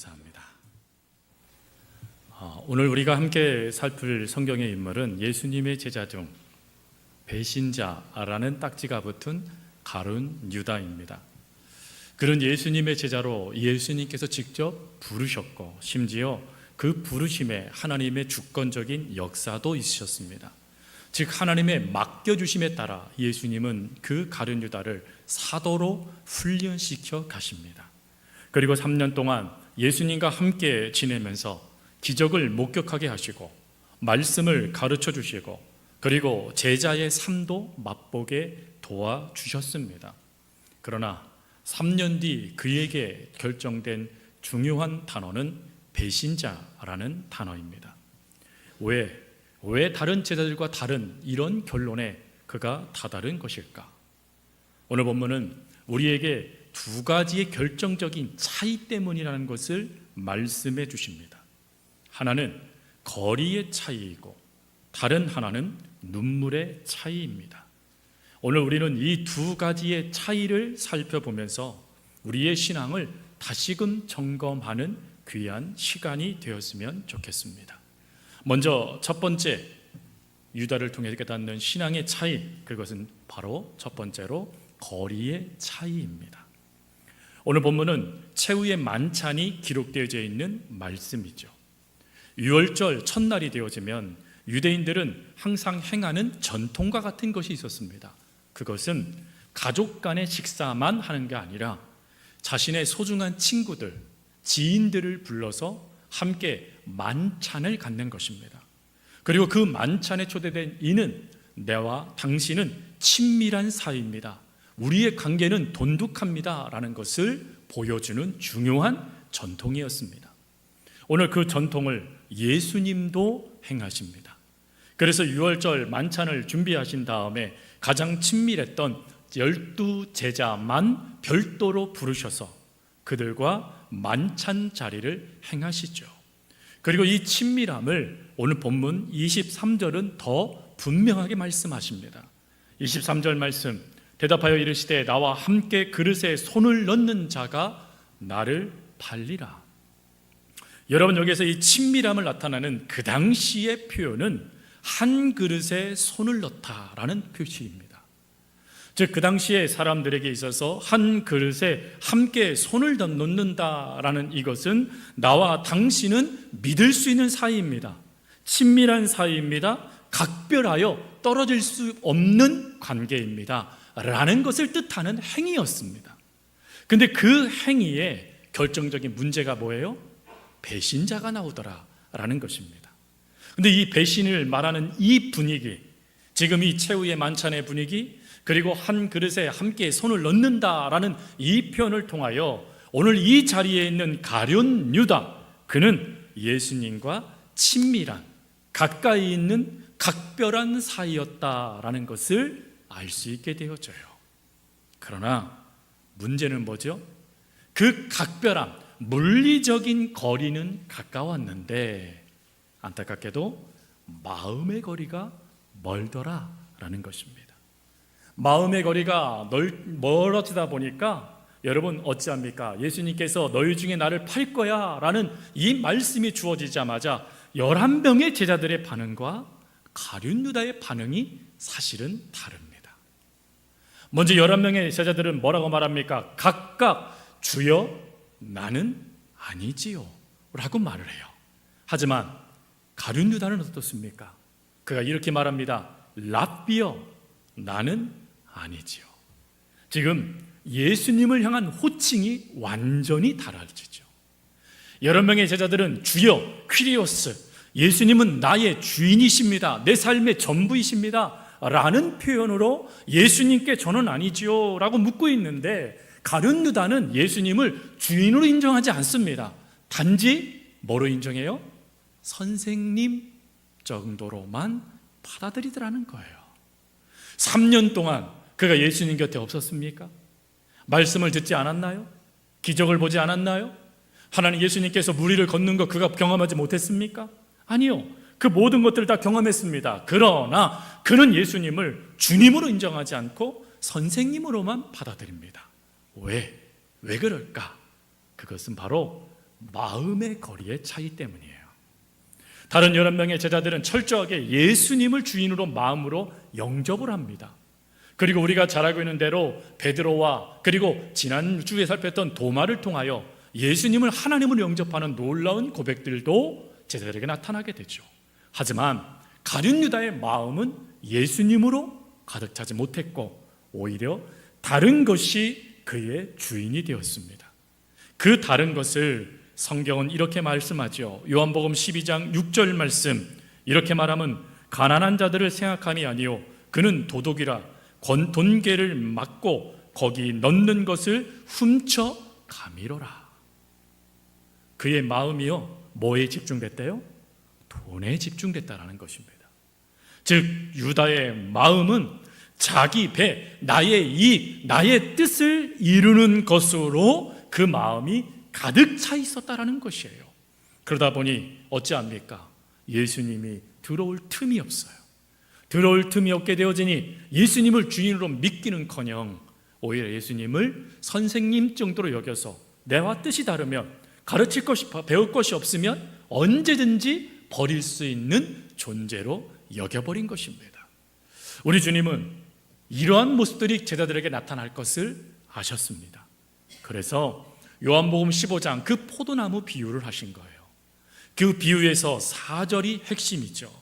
감사합니다. 오늘 우리가 함께 살필 성경의 인물은 예수님의 제자 중 배신자라는 딱지가 붙은 가룟 유다입니다. 그는 예수님의 제자로 예수님께서 직접 부르셨고 심지어 그 부르심에 하나님의 주권적인 역사도 있으셨습니다. 즉 하나님의 맡겨주심에 따라 예수님은 그 가룟 유다를 사도로 훈련시켜 가십니다. 그리고 3년 동안 예수님과 함께 지내면서 기적을 목격하게 하시고 말씀을 가르쳐 주시고 그리고 제자의 삶도 맛보게 도와주셨습니다. 그러나 3년 뒤 그에게 결정된 중요한 단어는 배신자라는 단어입니다. 왜 다른 제자들과 다른 이런 결론에 그가 다다른 것일까? 오늘 본문은 우리에게 두 가지의 결정적인 차이 때문이라는 것을 말씀해 주십니다. 하나는 거리의 차이이고 다른 하나는 눈물의 차이입니다. 오늘 우리는 이 두 가지의 차이를 살펴보면서 우리의 신앙을 다시금 점검하는 귀한 시간이 되었으면 좋겠습니다. 먼저 첫 번째, 유다를 통해 깨닫는 신앙의 차이, 그것은 바로 첫 번째로 거리의 차이입니다. 오늘 본문은 최후의 만찬이 기록되어져 있는 말씀이죠. 유월절 첫날이 되어지면 유대인들은 항상 행하는 전통과 같은 것이 있었습니다. 그것은 가족 간의 식사만 하는 게 아니라 자신의 소중한 친구들, 지인들을 불러서 함께 만찬을 갖는 것입니다. 그리고 그 만찬에 초대된 이는 내와 당신은 친밀한 사이입니다. 우리의 관계는 돈독합니다 라는 것을 보여주는 중요한 전통이었습니다. 오늘 그 전통을 예수님도 행하십니다. 그래서 유월절 만찬을 준비하신 다음에 가장 친밀했던 12제자만 별도로 부르셔서 그들과 만찬 자리를 행하시죠. 그리고 이 친밀함을 오늘 본문 23절은 더 분명하게 말씀하십니다. 23절 말씀, 대답하여 이르시되 나와 함께 그릇에 손을 넣는 자가 나를 팔리라. 여러분, 여기서 이 친밀함을 나타내는 그 당시의 표현은 한 그릇에 손을 넣다라는 표시입니다. 즉 그 당시에 사람들에게 있어서 한 그릇에 함께 손을 넣는다라는 이것은 나와 당신은 믿을 수 있는 사이입니다. 친밀한 사이입니다. 각별하여 떨어질 수 없는 관계입니다 라는 것을 뜻하는 행위였습니다. 근데 그 행위에 결정적인 문제가 뭐예요? 배신자가 나오더라 라는 것입니다. 근데 이 배신을 말하는 이 분위기, 지금 이 최후의 만찬의 분위기, 그리고 한 그릇에 함께 손을 넣는다라는 이 표현을 통하여 오늘 이 자리에 있는 가룟 유다, 그는 예수님과 친밀한, 가까이 있는 각별한 사이였다라는 것을 알 수 있게 되어져요. 그러나 문제는 뭐죠? 그 각별함, 물리적인 거리는 가까웠는데 안타깝게도 마음의 거리가 멀더라라는 것입니다. 마음의 거리가 멀어지다 보니까 여러분 어찌합니까? 예수님께서 너희 중에 나를 팔 거야 라는 이 말씀이 주어지자마자 11명의 제자들의 반응과 가룟 유다의 반응이 사실은 다릅니다. 먼저 11명의 제자들은 뭐라고 말합니까? 각각 주여 나는 아니지요 라고 말을 해요. 하지만 가룟 유다는 어떻습니까? 그가 이렇게 말합니다. 랍비여 나는 아니지요. 지금 예수님을 향한 호칭이 완전히 달라지죠. 11명의 제자들은 주여 퀴리오스, 예수님은 나의 주인이십니다, 내 삶의 전부이십니다 라는 표현으로 예수님께 저는 아니지요 라고 묻고 있는데 가룟 유다는 예수님을 주인으로 인정하지 않습니다. 단지 뭐로 인정해요? 선생님 정도로만 받아들이더라는 거예요. 3년 동안 그가 예수님 곁에 없었습니까? 말씀을 듣지 않았나요? 기적을 보지 않았나요? 하나님 예수님께서 무리를 걷는 거 그가 경험하지 못했습니까? 아니요. 그 모든 것들을 다 경험했습니다. 그러나 그는 예수님을 주님으로 인정하지 않고 선생님으로만 받아들입니다. 왜 그럴까? 그것은 바로 마음의 거리의 차이 때문이에요. 다른 11명의 제자들은 철저하게 예수님을 주인으로 마음으로 영접을 합니다. 그리고 우리가 잘 알고 있는 대로 베드로와 그리고 지난주에 살폈던 도마를 통하여 예수님을 하나님으로 영접하는 놀라운 고백들도 제자들에게 나타나게 되죠. 하지만 가룟 유다의 마음은 예수님으로 가득 차지 못했고 오히려 다른 것이 그의 주인이 되었습니다. 그 다른 것을 성경은 이렇게 말씀하죠. 요한복음 12장 6절 말씀, 이렇게 말하면 가난한 자들을 생각함이 아니요 그는 도둑이라 돈궤를 막고 거기 넣는 것을 훔쳐 가미로라. 그의 마음이요 뭐에 집중됐대요? 돈에 집중됐다라는 것입니다. 즉 유다의 마음은 자기 배, 나의 이익, 나의 뜻을 이루는 것으로 그 마음이 가득 차 있었다라는 것이에요. 그러다 보니 어찌합니까? 예수님이 들어올 틈이 없어요. 들어올 틈이 없게 되어지니 예수님을 주인으로 믿기는커녕 오히려 예수님을 선생님 정도로 여겨서 내와 뜻이 다르면 가르칠 것이 배울 것이 없으면 언제든지 버릴 수 있는 존재로 여겨버린 것입니다. 우리 주님은 이러한 모습들이 제자들에게 나타날 것을 아셨습니다. 그래서 요한복음 15장 그 포도나무 비유를 하신 거예요. 그 비유에서 4절이 핵심이죠.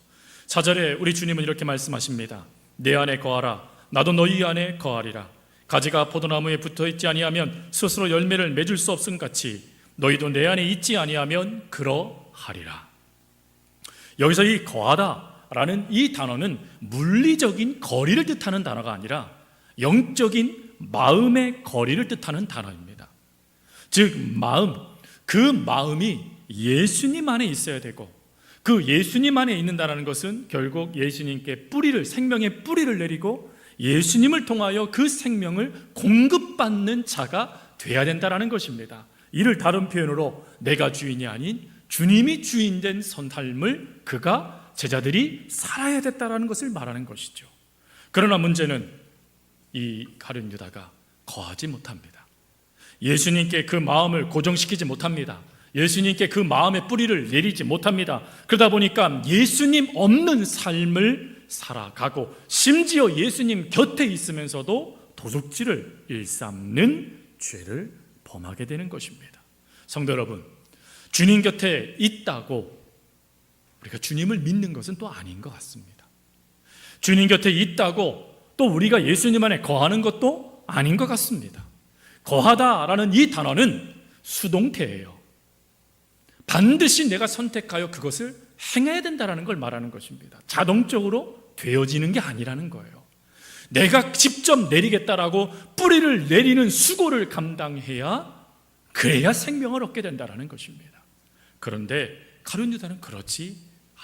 4절에 우리 주님은 이렇게 말씀하십니다. 내 안에 거하라 나도 너희 안에 거하리라. 가지가 포도나무에 붙어있지 아니하면 스스로 열매를 맺을 수 없음 같이 너희도 내 안에 있지 아니하면 그러하리라. 여기서 이 거하다라는 이 단어는 물리적인 거리를 뜻하는 단어가 아니라 영적인 마음의 거리를 뜻하는 단어입니다. 즉 그 마음이 예수님 안에 있어야 되고 그 예수님 안에 있는다는 것은 결국 예수님께 생명의 뿌리를 내리고 예수님을 통하여 그 생명을 공급받는 자가 돼야 된다는 것입니다. 이를 다른 표현으로 내가 주인이 아닌 주님이 주인된 삶을 제자들이 살아야 됐다는 것을 말하는 것이죠. 그러나 문제는 이 가룟 유다가 거하지 못합니다. 예수님께 그 마음을 고정시키지 못합니다. 예수님께 그 마음의 뿌리를 내리지 못합니다. 그러다 보니까 예수님 없는 삶을 살아가고 심지어 예수님 곁에 있으면서도 도둑질을 일삼는 죄를 범하게 되는 것입니다. 성도 여러분, 주님 곁에 있다고 우리가 주님을 믿는 것은 또 아닌 것 같습니다. 주님 곁에 있다고 또 우리가 예수님 안에 거하는 것도 아닌 것 같습니다. 거하다라는 이 단어는 수동태예요. 반드시 내가 선택하여 그것을 행해야 된다는 걸 말하는 것입니다. 자동적으로 되어지는 게 아니라는 거예요. 내가 직접 내리겠다라고 뿌리를 내리는 수고를 감당해야 그래야 생명을 얻게 된다는 것입니다. 그런데 가룟 유다는 그렇지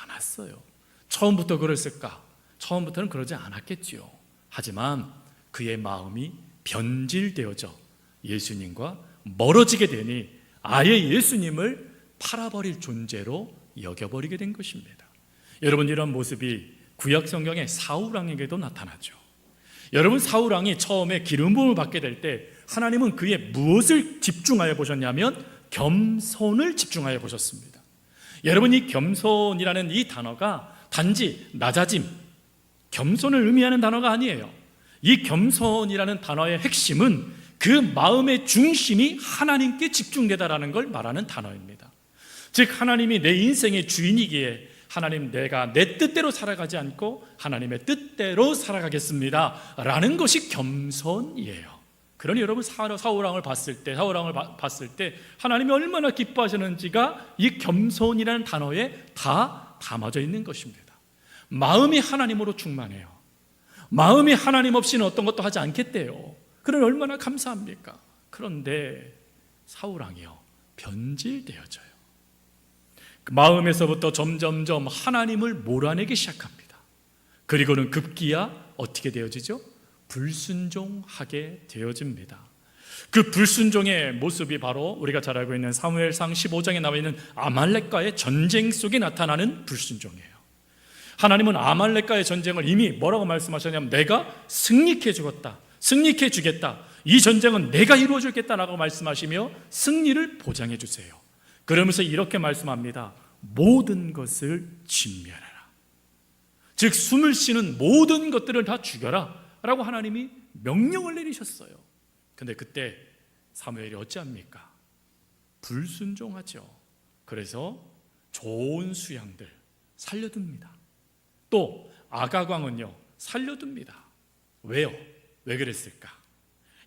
않았어요. 처음부터 그랬을까? 처음부터는 그러지 않았겠지요. 하지만 그의 마음이 변질되어져 예수님과 멀어지게 되니 아예 예수님을 팔아버릴 존재로 여겨버리게 된 것입니다. 여러분, 이런 모습이 구약 성경의 사울왕에게도 나타나죠. 여러분, 사울왕이 처음에 기름 부음을 받게 될 때 하나님은 그의 무엇을 집중하여 보셨냐면 겸손을 집중하여 보셨습니다. 여러분, 이 겸손이라는 이 단어가 단지 낮아짐, 겸손을 의미하는 단어가 아니에요. 이 겸손이라는 단어의 핵심은 그 마음의 중심이 하나님께 집중되다라는 걸 말하는 단어입니다. 즉 하나님이 내 인생의 주인이기에 하나님, 내가 내 뜻대로 살아가지 않고 하나님의 뜻대로 살아가겠습니다 라는 것이 겸손이에요. 그러니 여러분, 사울왕을 봤을 때 하나님이 얼마나 기뻐하셨는지가 이 겸손이라는 단어에 다 담아져 있는 것입니다. 마음이 하나님으로 충만해요. 마음이 하나님 없이는 어떤 것도 하지 않겠대요. 그러니 얼마나 감사합니까? 그런데 사울왕이요, 변질되어져요. 그 마음에서부터 점점점 하나님을 몰아내기 시작합니다. 그리고는 급기야 어떻게 되어지죠? 불순종하게 되어집니다. 그 불순종의 모습이 바로 우리가 잘 알고 있는 사무엘상 15장에 나와 있는 아말렉과의 전쟁 속에 나타나는 불순종이에요. 하나님은 아말렉과의 전쟁을 이미 뭐라고 말씀하셨냐면 내가 승리케 주겠다, 이 전쟁은 내가 이루어 주겠다라고 말씀하시며 승리를 보장해 주세요. 그러면서 이렇게 말씀합니다. 모든 것을 진멸하라. 즉 숨을 쉬는 모든 것들을 다 죽여라 라고 하나님이 명령을 내리셨어요. 근데 그때 사무엘이 어찌합니까? 불순종하죠. 그래서 좋은 수양들 살려둡니다. 또 아가광은요 살려둡니다. 왜요? 왜 그랬을까?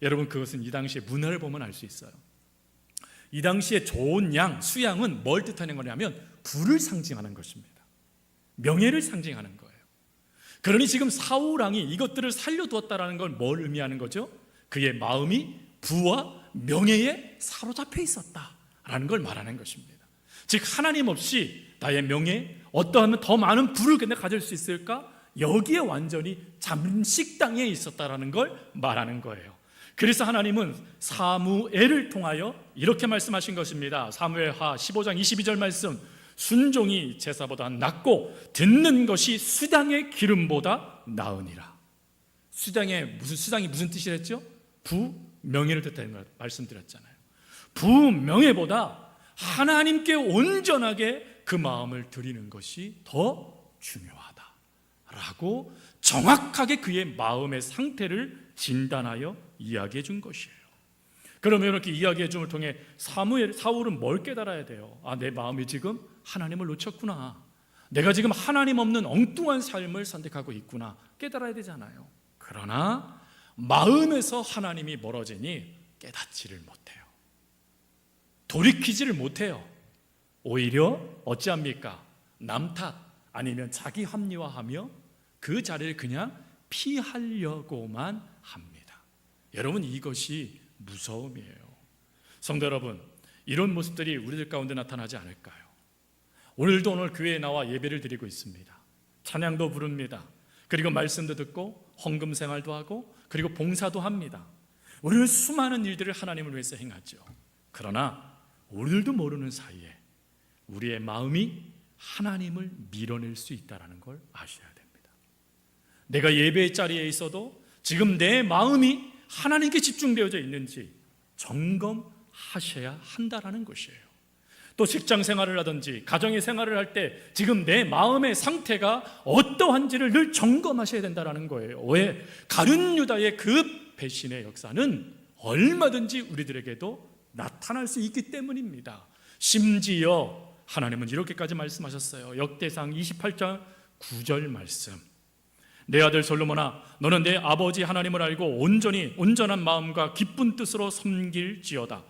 여러분, 그것은 이 당시의 문화를 보면 알 수 있어요. 이 당시에 좋은 양, 수양은 뭘 뜻하는 거냐면 부를 상징하는 것입니다. 명예를 상징하는 거예요. 그러니 지금 사울왕이 이것들을 살려두었다는 건 뭘 의미하는 거죠? 그의 마음이 부와 명예에 사로잡혀 있었다라는 걸 말하는 것입니다. 즉 하나님 없이 나의 명예, 어떠하면 더 많은 부를 근데 가질 수 있을까? 여기에 완전히 잠식당에 있었다라는 걸 말하는 거예요. 그래서 하나님은 사무엘을 통하여 이렇게 말씀하신 것입니다. 사무엘하 15장 22절 말씀, 순종이 제사보다 낫고 듣는 것이 수당의 기름보다 나으니라. 수당이 무슨 뜻이랬죠? 부명예를 뜻하는 걸 말씀드렸잖아요. 부명예보다 하나님께 온전하게 그 마음을 드리는 것이 더 중요하다라고 정확하게 그의 마음의 상태를 진단하여 이야기해 준 것이에요. 그러면 이렇게 이야기해 줌을 통해 사울은 뭘 깨달아야 돼요? 내 마음이 지금 하나님을 놓쳤구나. 내가 지금 하나님 없는 엉뚱한 삶을 선택하고 있구나 깨달아야 되잖아요. 그러나 마음에서 하나님이 멀어지니 깨닫지를 못해요. 돌이키지를 못해요. 오히려 어찌합니까? 남 탓 아니면 자기 합리화하며 그 자리를 그냥 피하려고만 합니다. 여러분, 이것이 무서움이에요. 성도 여러분, 이런 모습들이 우리들 가운데 나타나지 않을까요? 오늘도 오늘 교회에 나와 예배를 드리고 있습니다. 찬양도 부릅니다. 그리고 말씀도 듣고 헌금 생활도 하고 그리고 봉사도 합니다. 우리는 수많은 일들을 하나님을 위해서 행하죠. 그러나 우리들도 모르는 사이에 우리의 마음이 하나님을 밀어낼 수 있다는 걸 아셔야 됩니다. 내가 예배의 자리에 있어도 지금 내 마음이 하나님께 집중되어져 있는지 점검하셔야 한다는 것이에요. 또 직장 생활을 하든지 가정의 생활을 할 때 지금 내 마음의 상태가 어떠한지를 늘 점검하셔야 된다는 거예요. 왜? 가룟 유다의 그 배신의 역사는 얼마든지 우리들에게도 나타날 수 있기 때문입니다. 심지어 하나님은 이렇게까지 말씀하셨어요. 역대상 28장 9절 말씀, 내 아들 솔로몬아, 너는 내 아버지 하나님을 알고 온전한 마음과 기쁜 뜻으로 섬길지어다.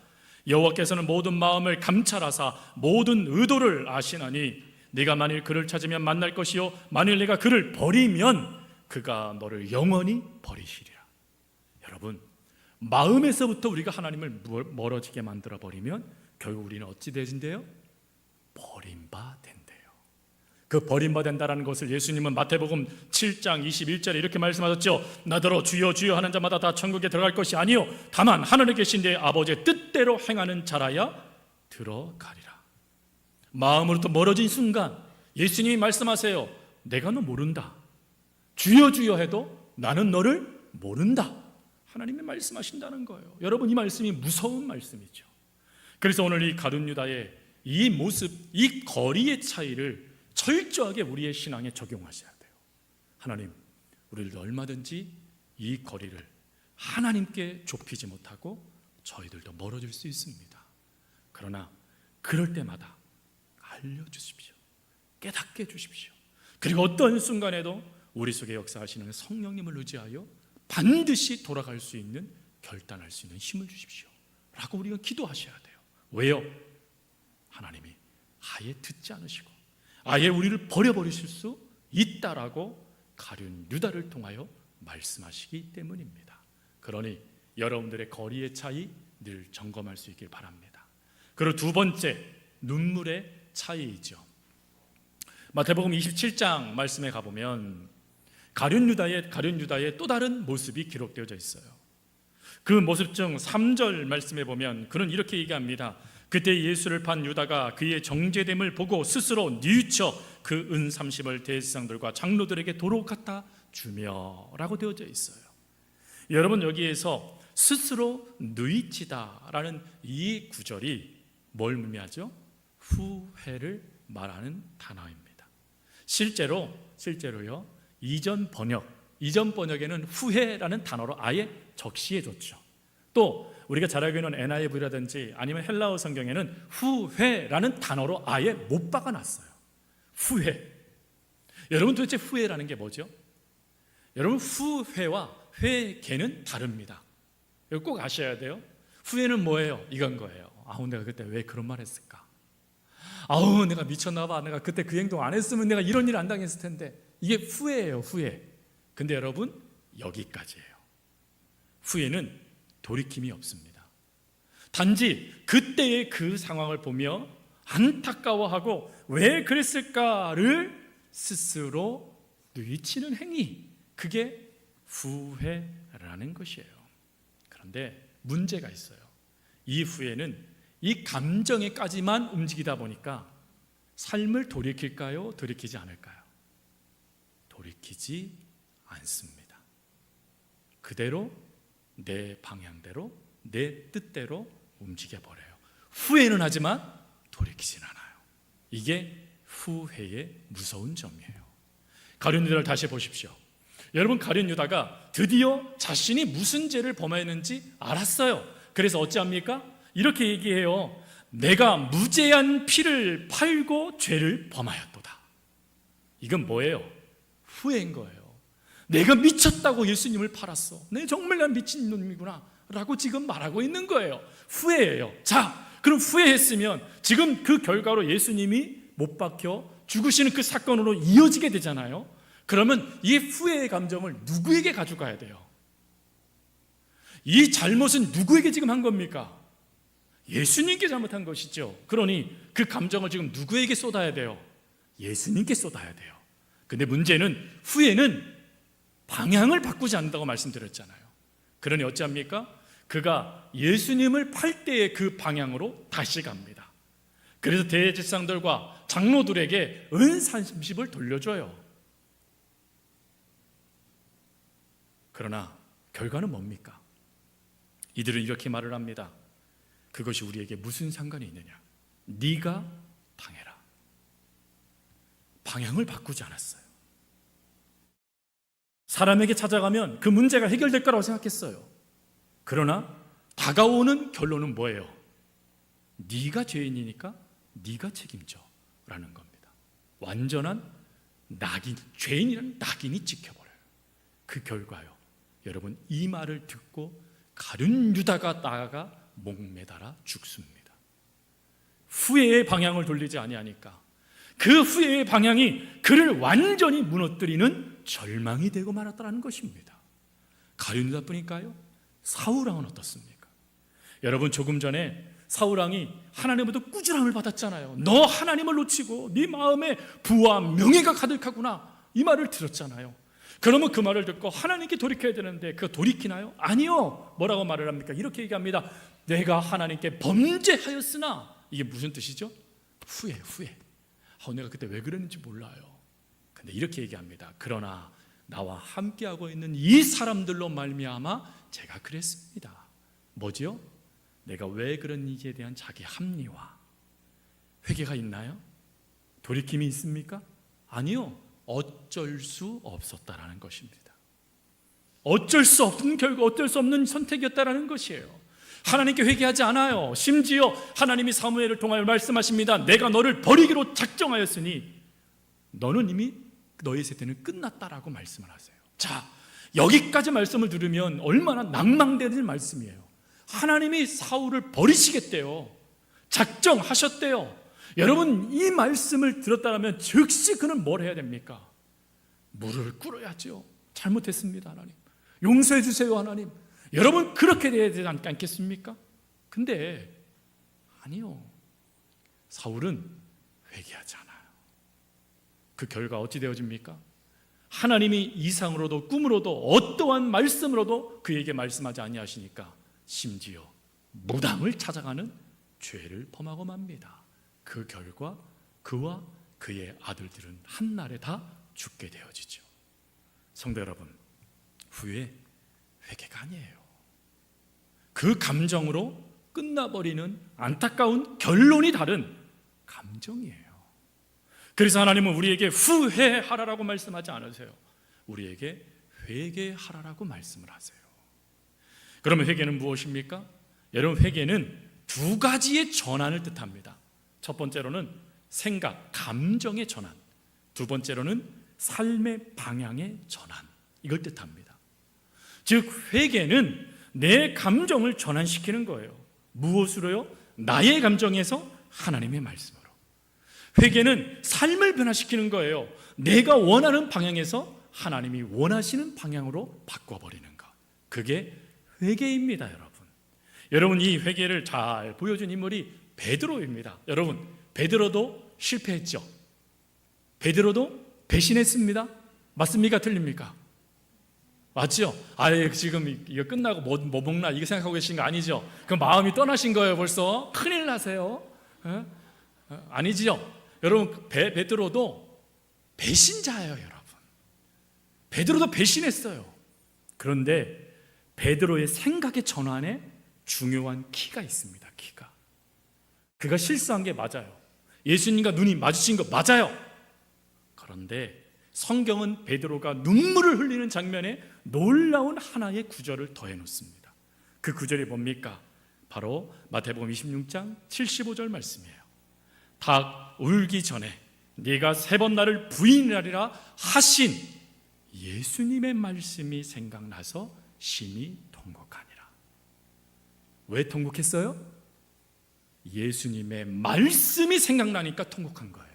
여호와께서는 모든 마음을 감찰하사 모든 의도를 아시나니 네가 만일 그를 찾으면 만날 것이요 만일 네가 그를 버리면 그가 너를 영원히 버리시리라. 여러분, 마음에서부터 우리가 하나님을 멀어지게 만들어 버리면 결국 우리는 어찌 되진대요? 버림바 된대요. 그 버림바 된다라는 것을 예수님은 마태복음 7장 21절에 이렇게 말씀하셨죠. 나더러 주여 주여 하는 자마다 다 천국에 들어갈 것이 아니요 다만 하늘에 계신 내 아버지의 뜻대로 행하는 자라야 들어가리라. 마음으로부터 멀어진 순간 예수님이 말씀하세요. 내가 너 모른다. 주여 주여 해도 나는 너를 모른다. 하나님이 말씀하신다는 거예요. 여러분, 이 말씀이 무서운 말씀이죠. 그래서 오늘 이 가룟 유다의 이 모습, 이 거리의 차이를 철저하게 우리의 신앙에 적용하셔야 돼요. 하나님, 우리들도 얼마든지 이 거리를 하나님께 좁히지 못하고 저희들도 멀어질 수 있습니다. 그러나 그럴 때마다 알려주십시오. 깨닫게 해주십시오. 그리고 어떤 순간에도 우리 속에 역사하시는 성령님을 의지하여 반드시 돌아갈 수 있는, 결단할 수 있는 힘을 주십시오 라고 우리가 기도하셔야 돼요. 왜요? 하나님이 아예 듣지 않으시고 아예 우리를 버려버리실 수 있다라고 가룟 유다를 통하여 말씀하시기 때문입니다. 그러니 여러분들의 거리의 차이 늘 점검할 수 있길 바랍니다. 그리고 두 번째, 눈물의 차이이죠. 마태복음 27장 말씀에 가보면 가룟 유다의 또 다른 모습이 기록되어져 있어요. 그 모습 중 3절 말씀에 보면 그는 이렇게 얘기합니다. 그때 예수를 판 유다가 그의 정죄됨을 보고 스스로 뉘우쳐 그 은 30을 대제사장들과 장로들에게 도로 갖다 주며 라고 되어져 있어요. 여러분, 여기에서 스스로 뉘치다라는 이 구절이 뭘 의미하죠? 후회를 말하는 단어입니다. 실제로요. 이전 번역에는 후회라는 단어로 아예 적시해줬죠. 또 우리가 잘 알고 있는 NIV라든지 아니면 헬라어 성경에는 후회라는 단어로 아예 못 박아놨어요. 후회. 여러분 도대체 후회라는 게 뭐죠? 여러분 후회와 회개는 다릅니다. 이거 꼭 아셔야 돼요. 후회는 뭐예요? 이건 거예요. 아우 내가 그때 왜 그런 말 했을까? 아우 내가 미쳤나 봐. 내가 그때 그 행동 안 했으면 내가 이런 일 안 당했을 텐데. 이게 후회예요. 후회. 근데 여러분 여기까지예요. 후회는 돌이킴이 없습니다. 단지 그때의 그 상황을 보며 안타까워하고 왜 그랬을까를 스스로 뉘우치는 행위, 그게 후회라는 것이에요. 그런데 문제가 있어요. 이 후회는 이 감정에까지만 움직이다 보니까 삶을 돌이킬까요? 돌이키지 않을까요? 돌이키지 않습니다. 그대로 내 방향대로 내 뜻대로 움직여버려요. 후회는 하지만 돌이키진 않아요. 이게 후회의 무서운 점이에요. 가룟 유다를 다시 보십시오. 여러분 가룟 유다가 드디어 자신이 무슨 죄를 범했는지 알았어요. 그래서 어찌합니까? 이렇게 얘기해요. 내가 무죄한 피를 팔고 죄를 범하였도다. 이건 뭐예요? 후회인 거예요. 내가 미쳤다고 예수님을 팔았어. 내 정말 난 미친 놈이구나 라고 지금 말하고 있는 거예요. 후회예요. 자, 그럼 후회했으면 지금 그 결과로 예수님이 못 박혀 죽으시는 그 사건으로 이어지게 되잖아요. 그러면 이 후회의 감정을 누구에게 가져가야 돼요? 이 잘못은 누구에게 지금 한 겁니까? 예수님께 잘못한 것이죠. 그러니 그 감정을 지금 누구에게 쏟아야 돼요? 예수님께 쏟아야 돼요. 근데 문제는 후회는 방향을 바꾸지 않는다고 말씀드렸잖아요. 그러니 어찌합니까? 그가 예수님을 팔 때의 그 방향으로 다시 갑니다. 그래서 대제사장들과 장로들에게 은 30을 돌려줘요. 그러나 결과는 뭡니까? 이들은 이렇게 말을 합니다. 그것이 우리에게 무슨 상관이 있느냐? 네가 당해라. 방향을 바꾸지 않았어요. 사람에게 찾아가면 그 문제가 해결될 거라고 생각했어요. 그러나 다가오는 결론은 뭐예요? 네가 죄인이니까 네가 책임져 라는 겁니다. 완전한 죄인이라는 낙인이 찍혀버려요. 그 결과요, 여러분 이 말을 듣고 가룟 유다가 나아가 목매달아 죽습니다. 후회의 방향을 돌리지 아니하니까 그 후회의 방향이 그를 완전히 무너뜨리는 절망이 되고 말았다는 것입니다. 가룟 유다뿐일까요? 사울왕은 어떻습니까? 여러분 조금 전에 사울왕이 하나님으로부터 꾸지람을 받았잖아요. 너 하나님을 놓치고 네 마음에 부와 명예가 가득하구나, 이 말을 들었잖아요. 그러면 그 말을 듣고 하나님께 돌이켜야 되는데 그거 돌이키나요? 아니요. 뭐라고 말을 합니까? 이렇게 얘기합니다. 내가 하나님께 범죄하였으나, 이게 무슨 뜻이죠? 후회. 내가 그때 왜 그랬는지 몰라요. 근데 이렇게 얘기합니다. 그러나 나와 함께하고 있는 이 사람들로 말미암아 제가 그랬습니다. 뭐지요? 내가 왜 그런지에 대한 자기 합리화, 회개가 있나요? 돌이킴이 있습니까? 아니요. 어쩔 수 없었다라는 것입니다. 어쩔 수 없는 결과, 어쩔 수 없는 선택이었다라는 것이에요. 하나님께 회개하지 않아요. 심지어 하나님이 사무엘을 통하여 말씀하십니다. 내가 너를 버리기로 작정하였으니 너는 이미 너의 세대는 끝났다라고 말씀을 하세요. 자, 여기까지 말씀을 들으면 얼마나 낭망되는 말씀이에요. 하나님이 사울을 버리시겠대요. 작정하셨대요. 여러분 이 말씀을 들었다면 즉시 그는 뭘 해야 됩니까? 무릎을 꿇어야죠. 잘못했습니다 하나님, 용서해 주세요 하나님. 여러분 그렇게 돼야 되지 않겠습니까? 근데 아니요, 사울은 회개하지 않아요. 그 결과 어찌 되어집니까? 하나님이 이상으로도 꿈으로도 어떠한 말씀으로도 그에게 말씀하지 아니하시니까 심지어 무당을 찾아가는 죄를 범하고 맙니다. 그 결과 그와 그의 아들들은 한날에 다 죽게 되어지죠. 성도 여러분, 후회, 회개가 아니에요. 그 감정으로 끝나버리는 안타까운 결론이 다른 감정이에요. 그래서 하나님은 우리에게 후회하라라고 말씀하지 않으세요. 우리에게 회개하라라고 말씀을 하세요. 그러면 회개는 무엇입니까? 여러분, 회개는 두 가지의 전환을 뜻합니다. 첫 번째로는 생각, 감정의 전환, 두 번째로는 삶의 방향의 전환, 이걸 뜻합니다. 즉 회개는 내 감정을 전환시키는 거예요. 무엇으로요? 나의 감정에서 하나님의 말씀으로. 회개는 삶을 변화시키는 거예요. 내가 원하는 방향에서 하나님이 원하시는 방향으로 바꿔버리는 것, 그게 회개입니다. 여러분, 이 회개를 잘 보여준 인물이 베드로입니다. 여러분, 베드로도 실패했죠. 베드로도 배신했습니다. 맞습니까? 틀립니까? 맞죠? 지금 이거 끝나고 뭐 먹나 이거 생각하고 계신 거 아니죠? 그 마음이 떠나신 거예요. 벌써 큰일 나세요. 아니죠? 여러분, 베드로도 배신자예요. 여러분, 베드로도 배신했어요. 그런데 베드로의 생각의 전환에 중요한 키가 있습니다. 키가. 그가 실수한 게 맞아요. 예수님과 눈이 마주친 거 맞아요. 그런데 성경은 베드로가 눈물을 흘리는 장면에 놀라운 하나의 구절을 더해 놓습니다. 그 구절이 뭡니까? 바로 마태복음 26장 75절 말씀이에요. 닭 울기 전에 네가 3번 나를 부인하리라 하신 예수님의 말씀이 생각나서 심히 통곡하니라. 왜 통곡했어요? 예수님의 말씀이 생각나니까 통곡한 거예요.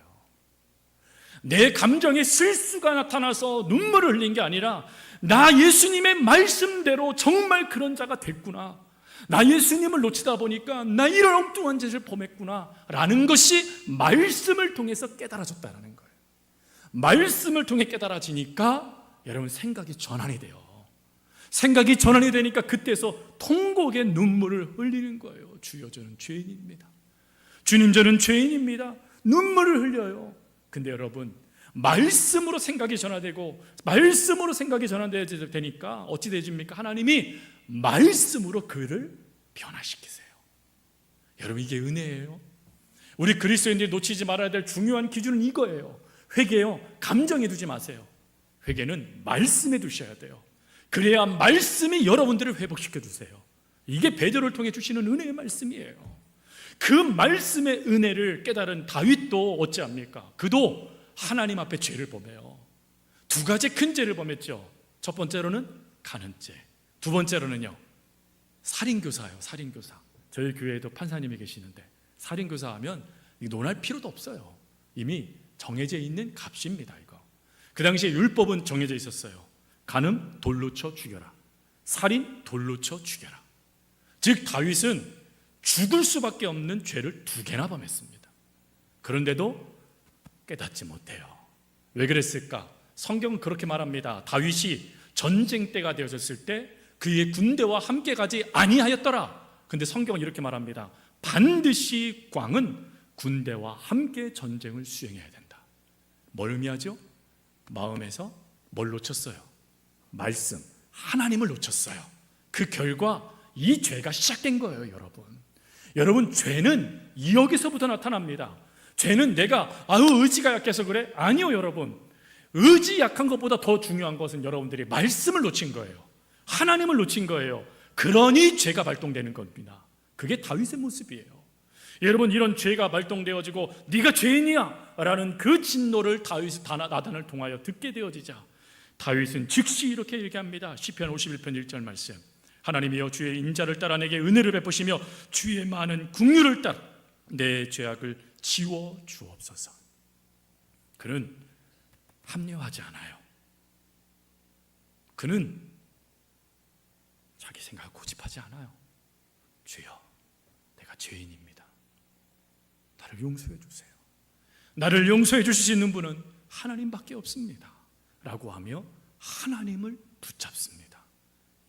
내 감정에 실수가 나타나서 눈물을 흘린 게 아니라 나 예수님의 말씀대로 정말 그런 자가 됐구나, 나 예수님을 놓치다 보니까 나 이런 엉뚱한 짓을 범했구나 라는 것이 말씀을 통해서 깨달아졌다는 거예요. 말씀을 통해 깨달아지니까 여러분, 생각이 전환이 돼요. 생각이 전환이 되니까 그때서 통곡의 눈물을 흘리는 거예요. 주여, 저는 죄인입니다. 주님, 저는 죄인입니다. 눈물을 흘려요. 근데 여러분, 말씀으로 생각이 전환되고 말씀으로 생각이 전환되니까 어찌 되십니까? 하나님이 말씀으로 그를 변화시키세요. 여러분, 이게 은혜예요. 우리 그리스도인들이 놓치지 말아야 될 중요한 기준은 이거예요. 회개요, 감정에 두지 마세요. 회개는 말씀에 두셔야 돼요. 그래야 말씀이 여러분들을 회복시켜 주세요. 이게 베드로를 통해 주시는 은혜의 말씀이에요. 그 말씀의 은혜를 깨달은 다윗도 어찌합니까? 그도 하나님 앞에 죄를 범해요. 두 가지 큰 죄를 범했죠. 첫 번째로는 간음죄, 두 번째로는요, 살인교사예요. 살인교사. 저희 교회에도 판사님이 계시는데 살인교사 하면 논할 필요도 없어요. 이미 정해져 있는 값입니다. 이거. 그 당시에 율법은 정해져 있었어요. 간음 돌로 쳐 죽여라, 살인 돌로 쳐 죽여라. 즉 다윗은 죽을 수밖에 없는 죄를 2개나 범했습니다. 그런데도 깨닫지 못해요. 왜 그랬을까? 성경은 그렇게 말합니다. 다윗이 전쟁 때가 되어졌을 때 그의 군대와 함께 가지 아니하였더라. 근데 성경은 이렇게 말합니다. 반드시 왕은 군대와 함께 전쟁을 수행해야 된다. 뭘 의미하죠? 마음에서 뭘 놓쳤어요? 말씀, 하나님을 놓쳤어요. 그 결과 이 죄가 시작된 거예요. 여러분, 죄는 여기서부터 나타납니다. 죄는 내가 의지가 약해서 그래? 아니요. 여러분, 의지 약한 것보다 더 중요한 것은 여러분들이 말씀을 놓친 거예요. 하나님을 놓친 거예요. 그러니 죄가 발동되는 겁니다. 그게 다윗의 모습이에요. 여러분, 이런 죄가 발동되어지고 네가 죄인이야 라는 그 진노를 나단을 통하여 듣게 되어지자 다윗은 즉시 이렇게 얘기합니다. 시편 51편 1절 말씀. 하나님이여, 주의 인자를 따라 내게 은혜를 베푸시며 주의 많은 긍휼을 따라 내 죄악을 지워 주옵소서. 그는 합리화하지 않아요. 그는 자기 생각을 고집하지 않아요. 주여, 내가 죄인입니다. 나를 용서해 주세요. 나를 용서해 주실 수 있는 분은 하나님밖에 없습니다 라고 하며 하나님을 붙잡습니다.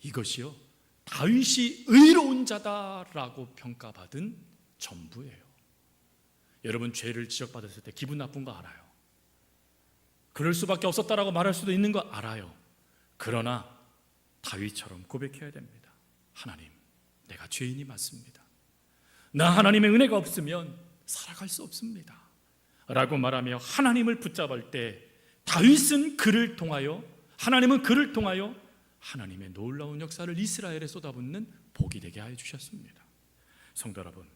이것이요, 다윗이 의로운 자다라고 평가받은 전부예요. 여러분, 죄를 지적받았을 때 기분 나쁜 거 알아요. 그럴 수밖에 없었다라고 말할 수도 있는 거 알아요. 그러나 다윗처럼 고백해야 됩니다. 하나님, 내가 죄인이 맞습니다. 나 하나님의 은혜가 없으면 살아갈 수 없습니다 라고 말하며 하나님을 붙잡을 때 다윗은 그를 통하여, 하나님은 그를 통하여 하나님의 놀라운 역사를 이스라엘에 쏟아붓는 복이 되게 하여 주셨습니다. 성도 여러분,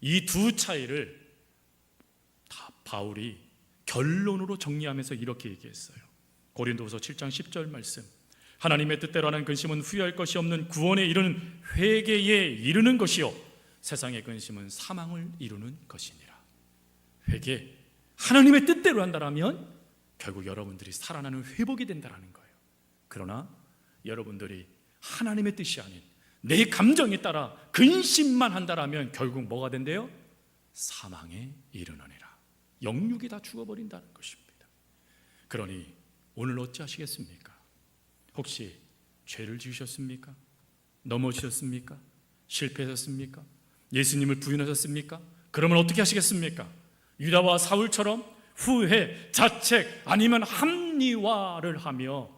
이 두 차이를 다 바울이 결론으로 정리하면서 이렇게 얘기했어요. 고린도후서 7장 10절 말씀, 하나님의 뜻대로 하는 근심은 후회할 것이 없는 구원에 이르는 회개에 이르는 것이요 세상의 근심은 사망을 이루는 것이니라. 회개, 하나님의 뜻대로 한다면 결국 여러분들이 살아나는 회복이 된다는 거예요. 그러나 여러분들이 하나님의 뜻이 아닌 내 감정에 따라 근심만 한다면 결국 뭐가 된대요? 사망에 이르느니라. 영육이 다 죽어버린다는 것입니다. 그러니 오늘 어찌하시겠습니까? 혹시 죄를 지으셨습니까? 넘어지셨습니까? 실패하셨습니까? 예수님을 부인하셨습니까? 그러면 어떻게 하시겠습니까? 유다와 사울처럼 후회, 자책 아니면 합리화를 하며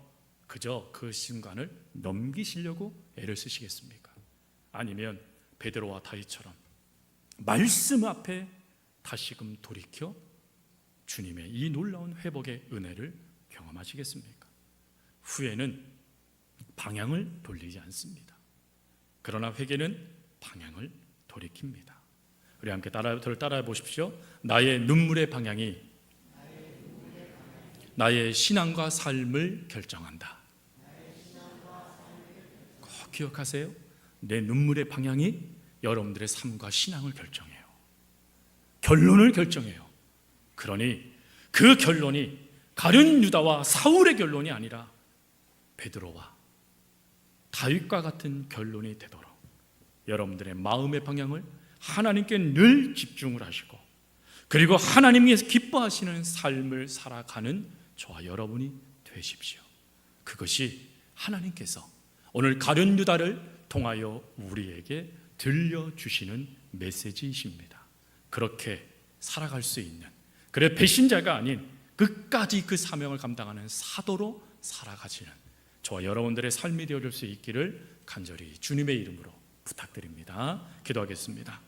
그저 그 순간을 넘기시려고 애를 쓰시겠습니까? 아니면 베드로와 다윗처럼 말씀 앞에 다시금 돌이켜 주님의 이 놀라운 회복의 은혜를 경험하시겠습니까? 후회는 방향을 돌리지 않습니다. 그러나 회개는 방향을 돌이킵니다. 우리 함께 저를 따라해 보십시오. 나의 눈물의 방향이 나의 신앙과 삶을 결정한다. 꼭 기억하세요. 내 눈물의 방향이 여러분들의 삶과 신앙을 결정해요. 결론을 결정해요. 그러니 그 결론이 가룟 유다와 사울의 결론이 아니라 베드로와 다윗과 같은 결론이 되도록 여러분들의 마음의 방향을 하나님께 늘 집중을 하시고, 그리고 하나님께서 기뻐하시는 삶을 살아가는 저와 여러분이 되십시오. 그것이 하나님께서 오늘 가룟 유다를 통하여 우리에게 들려주시는 메시지이십니다. 그렇게 살아갈 수 있는, 그래 배신자가 아닌 끝까지 그 사명을 감당하는 사도로 살아가시는 저와 여러분들의 삶이 되어줄 수 있기를 간절히 주님의 이름으로 부탁드립니다. 기도하겠습니다.